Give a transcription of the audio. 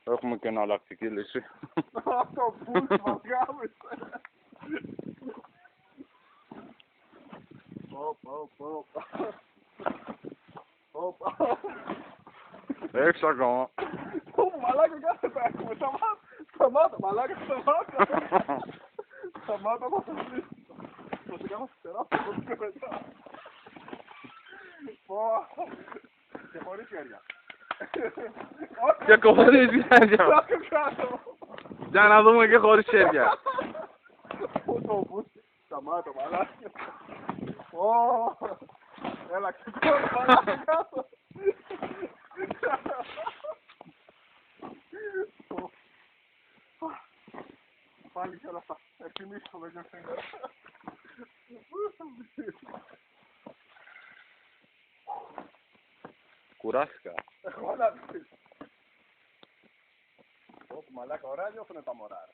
Έχουμε και εναλλακτική λύση. Αυτό που μας γάμισε. Όπα. Έχεις ακόμα. Μαλάκα κάθε παίρνουμε. Σταμάτα, μαλάκα, σταμάτα. Σταμάτα μας το ζήσεις. Θα σε κάνω φτερά και μετά. Και χωρίς χέρια. Και χωρίς χέρια. Για να δούμε και χωρίς χέρια. Σταμάτα, μαλάκα. Έλα και τώρα, μαλάκα. Πάλι και όλα αυτά. Εκτιμήσουμε και σήμερα. Κουράστηκα. Εγώ να δεις. Μαλάκα, ωραία νιώθουνε τα μωρά.